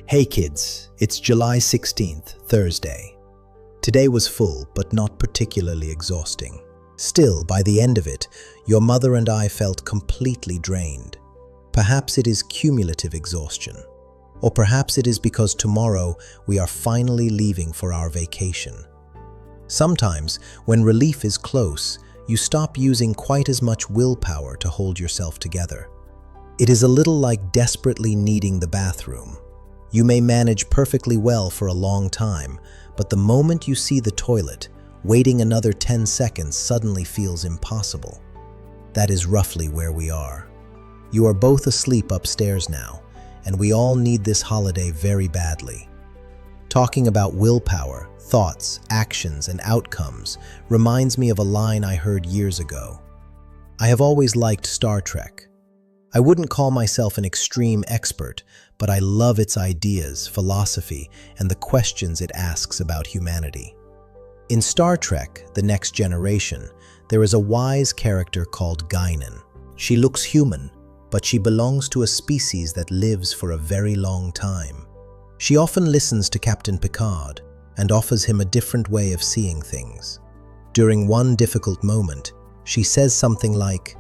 Hey kids, it's July 16th, Thursday. Today was full, but not particularly exhausting. Still, by the end of it, your mother and I felt completely drained. Perhaps it is cumulative exhaustion. Or perhaps it is because tomorrow we are finally leaving for our vacation. Sometimes, when relief is close, you stop using quite as much willpower to hold yourself together. It is a little like desperately needing the bathroom. You may manage perfectly well for a long time, but the moment you see the toilet, waiting another 10 seconds suddenly feels impossible. That is roughly where we are. You are both asleep upstairs now, and we all need this holiday very badly. Talking about willpower, thoughts, actions, and outcomes reminds me of a line I heard years ago. I have always liked Star Trek. I wouldn't call myself an extreme expert, but I love its ideas, philosophy, and the questions it asks about humanity. In Star Trek, The Next Generation, there is a wise character called Guinan. She looks human, but she belongs to a species that lives for a very long time. She often listens to Captain Picard and offers him a different way of seeing things. During one difficult moment, she says something like,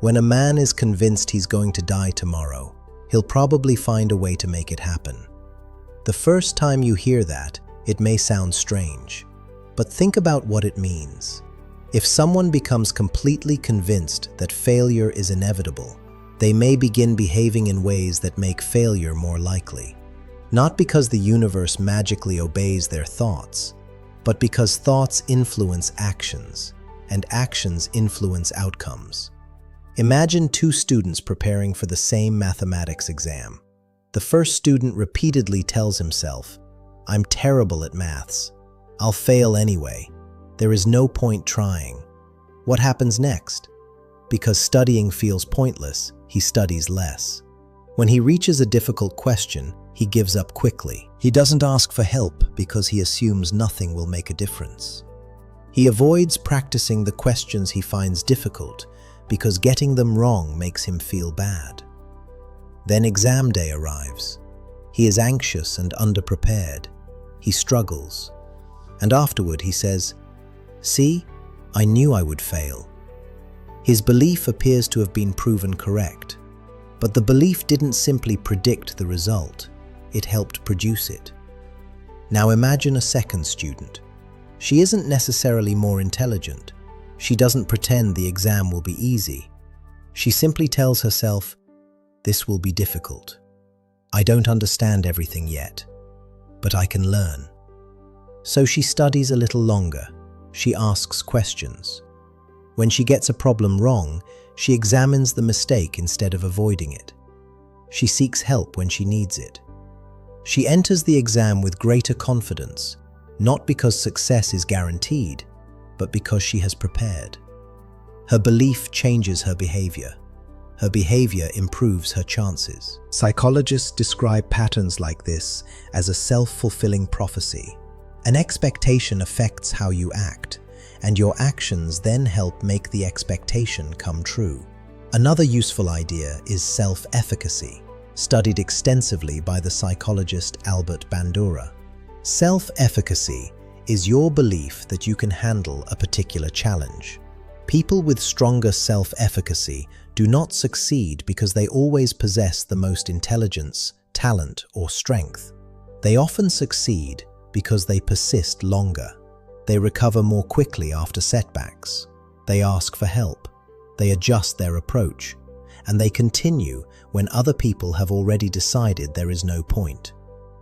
"When a man is convinced he's going to die tomorrow, he'll probably find a way to make it happen." The first time you hear that, it may sound strange, but think about what it means. If someone becomes completely convinced that failure is inevitable, they may begin behaving in ways that make failure more likely. Not because the universe magically obeys their thoughts, but because thoughts influence actions, and actions influence outcomes. Imagine two students preparing for the same mathematics exam. The first student repeatedly tells himself, "I'm terrible at maths. I'll fail anyway. There is no point trying." What happens next? Because studying feels pointless, he studies less. When he reaches a difficult question, he gives up quickly. He doesn't ask for help because he assumes nothing will make a difference. He avoids practicing the questions he finds difficult because getting them wrong makes him feel bad. Then exam day arrives. He is anxious and underprepared. He struggles. And afterward he says, "See, I knew I would fail." His belief appears to have been proven correct, but the belief didn't simply predict the result, it helped produce it. Now imagine a second student. She isn't necessarily more intelligent. She doesn't pretend the exam will be easy. She simply tells herself, "This will be difficult. I don't understand everything yet, but I can learn." So she studies a little longer. She asks questions. When she gets a problem wrong, she examines the mistake instead of avoiding it. She seeks help when she needs it. She enters the exam with greater confidence, not because success is guaranteed, but because she has prepared. Her belief changes her behavior. Her behavior improves her chances. Psychologists describe patterns like this as a self-fulfilling prophecy. An expectation affects how you act, and your actions then help make the expectation come true. Another useful idea is self-efficacy, studied extensively by the psychologist Albert Bandura. Self-efficacy is your belief that you can handle a particular challenge. People with stronger self-efficacy do not succeed because they always possess the most intelligence, talent, or strength. They often succeed because they persist longer. They recover more quickly after setbacks. They ask for help. They adjust their approach. And they continue when other people have already decided there is no point.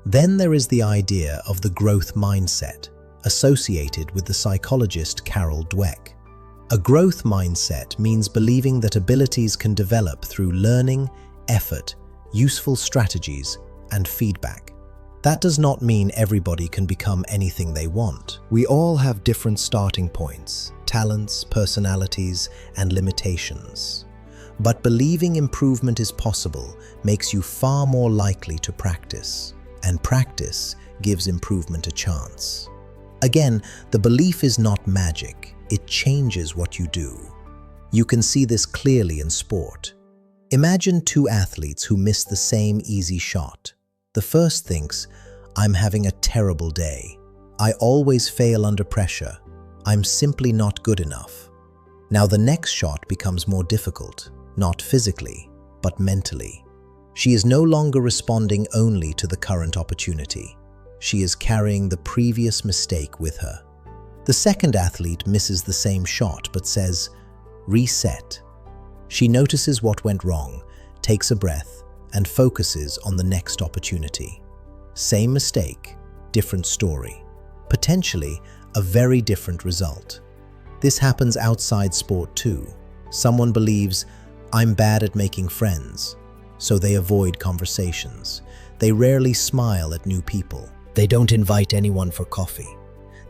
Then there is the idea of the growth mindset, associated with the psychologist Carol Dweck. A growth mindset means believing that abilities can develop through learning, effort, useful strategies, and feedback. That does not mean everybody can become anything they want. We all have different starting points, talents, personalities, and limitations. But believing improvement is possible makes you far more likely to practice, and practice gives improvement a chance. Again, the belief is not magic, it changes what you do. You can see this clearly in sport. Imagine two athletes who miss the same easy shot. The first thinks, I'm having a terrible day. I always fail under pressure. I'm simply not good enough. Now the next shot becomes more difficult, not physically, but mentally. She is no longer responding only to the current opportunity. She is carrying the previous mistake with her. The second athlete misses the same shot but says, reset. She notices what went wrong, takes a breath, and focuses on the next opportunity. Same mistake, different story. Potentially a very different result. This happens outside sport too. Someone believes, I'm bad at making friends, so they avoid conversations. They rarely smile at new people. They don't invite anyone for coffee.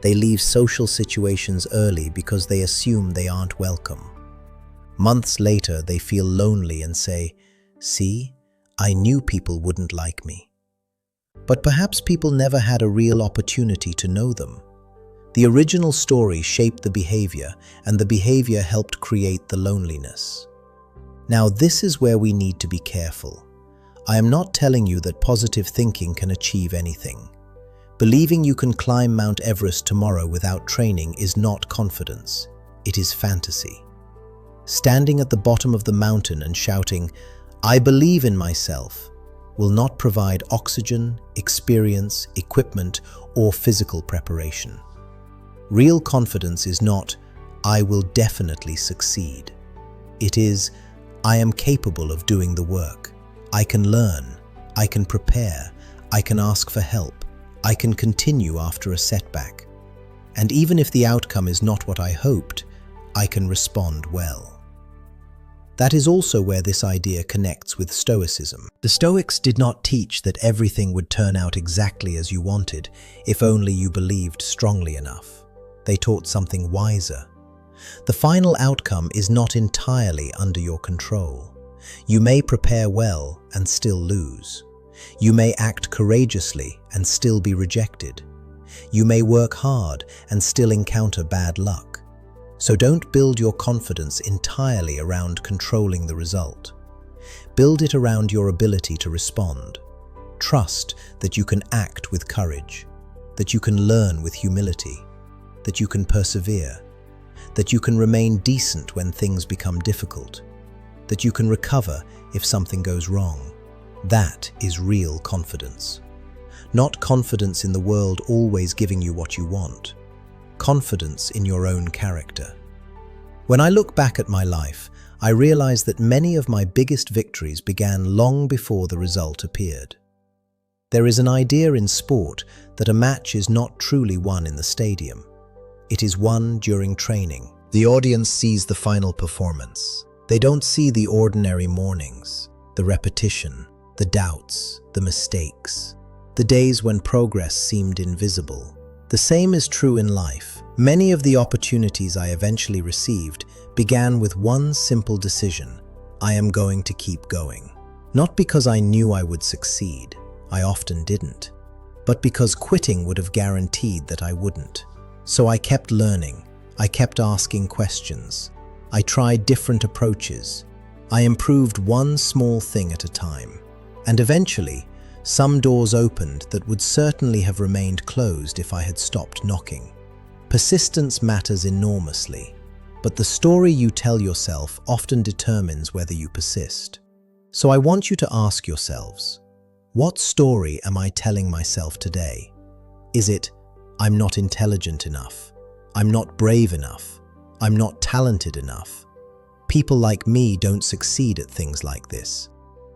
They leave social situations early because they assume they aren't welcome. Months later, they feel lonely and say, see, I knew people wouldn't like me. But perhaps people never had a real opportunity to know them. The original story shaped the behavior, and the behavior helped create the loneliness. Now, this is where we need to be careful. I am not telling you that positive thinking can achieve anything. Believing you can climb Mount Everest tomorrow without training is not confidence. It is fantasy. Standing at the bottom of the mountain and shouting, I believe in myself, will not provide oxygen, experience, equipment, or physical preparation. Real confidence is not, I will definitely succeed. It is, I am capable of doing the work. I can learn, I can prepare, I can ask for help, I can continue after a setback. And even if the outcome is not what I hoped, I can respond well. That is also where this idea connects with Stoicism. The Stoics did not teach that everything would turn out exactly as you wanted if only you believed strongly enough. They taught something wiser. The final outcome is not entirely under your control. You may prepare well and still lose. You may act courageously and still be rejected. You may work hard and still encounter bad luck. So don't build your confidence entirely around controlling the result. Build it around your ability to respond. Trust that you can act with courage, that you can learn with humility, that you can persevere, that you can remain decent when things become difficult, that you can recover if something goes wrong. That is real confidence. Not confidence in the world always giving you what you want. Confidence in your own character. When I look back at my life, I realize that many of my biggest victories began long before the result appeared. There is an idea in sport that a match is not truly won in the stadium. It is won during training. The audience sees the final performance. They don't see the ordinary mornings, the repetition, the doubts, the mistakes, the days when progress seemed invisible. The same is true in life. Many of the opportunities I eventually received began with one simple decision: I am going to keep going. Not because I knew I would succeed, I often didn't, but because quitting would have guaranteed that I wouldn't. So I kept learning, I kept asking questions, I tried different approaches, I improved one small thing at a time, and eventually, some doors opened that would certainly have remained closed if I had stopped knocking. Persistence matters enormously, but the story you tell yourself often determines whether you persist. So I want you to ask yourselves, what story am I telling myself today? Is it, I'm not intelligent enough, I'm not brave enough, I'm not talented enough, people like me don't succeed at things like this,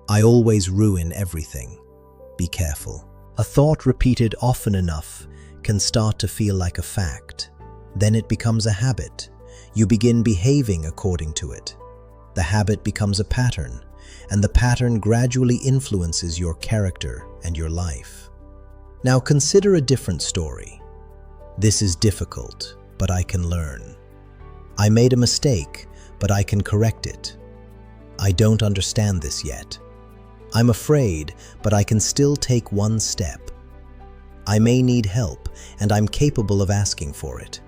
I always ruin everything? Be careful. A thought repeated often enough can start to feel like a fact. Then it becomes a habit. You begin behaving according to it. The habit becomes a pattern, and the pattern gradually influences your character and your life. Now consider a different story. This is difficult, but I can learn. I made a mistake, but I can correct it. I don't understand this yet. I'm afraid, but I can still take one step. I may need help, and I'm capable of asking for it.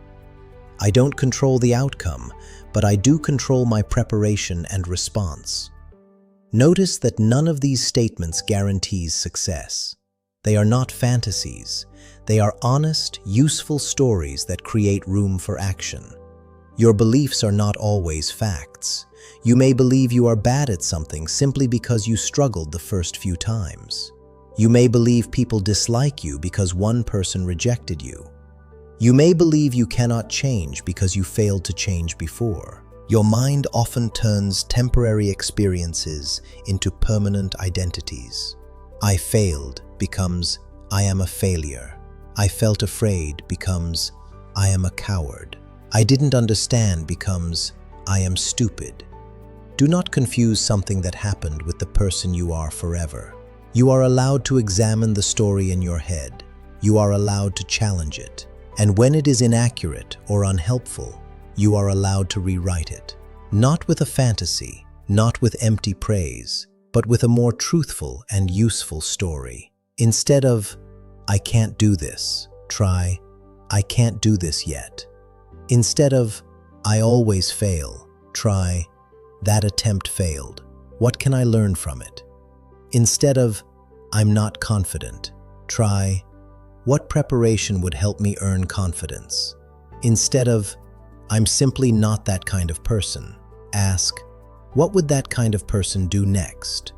I don't control the outcome, but I do control my preparation and response. Notice that none of these statements guarantees success. They are not fantasies. They are honest, useful stories that create room for action. Your beliefs are not always facts. You may believe you are bad at something simply because you struggled the first few times. You may believe people dislike you because one person rejected you. You may believe you cannot change because you failed to change before. Your mind often turns temporary experiences into permanent identities. I failed becomes I am a failure. I felt afraid becomes I am a coward. I didn't understand becomes I am stupid. Do not confuse something that happened with the person you are forever. You are allowed to examine the story in your head. You are allowed to challenge it. And when it is inaccurate or unhelpful, you are allowed to rewrite it. Not with a fantasy, not with empty praise, but with a more truthful and useful story. Instead of, I can't do this, try, I can't do this yet. Instead of, I always fail, try, that attempt failed. What can I learn from it? Instead of, I'm not confident, try, what preparation would help me earn confidence? Instead of, I'm simply not that kind of person, ask, what would that kind of person do next?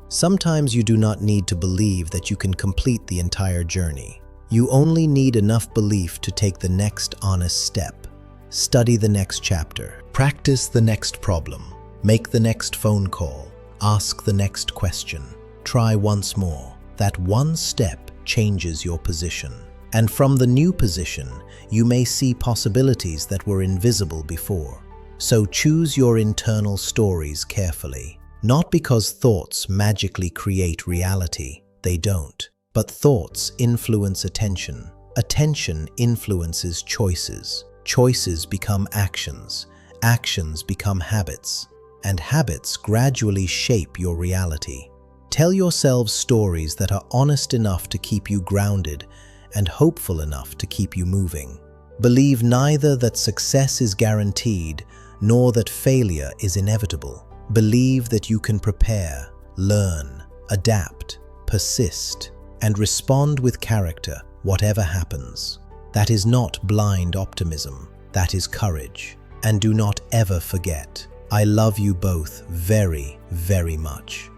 Sometimes you do not need to believe that you can complete the entire journey. You only need enough belief to take the next honest step. Study the next chapter. Practice the next problem. Make the next phone call. Ask the next question. Try once more. That one step changes your position. And from the new position, you may see possibilities that were invisible before. So choose your internal stories carefully. Not because thoughts magically create reality. They don't. But thoughts influence attention. Attention influences choices. Choices become actions. Actions become habits. And habits gradually shape your reality. Tell yourselves stories that are honest enough to keep you grounded and hopeful enough to keep you moving. Believe neither that success is guaranteed nor that failure is inevitable. Believe that you can prepare, learn, adapt, persist, and respond with character whatever happens. That is not blind optimism, that is courage. And do not ever forget, I love you both very, very much.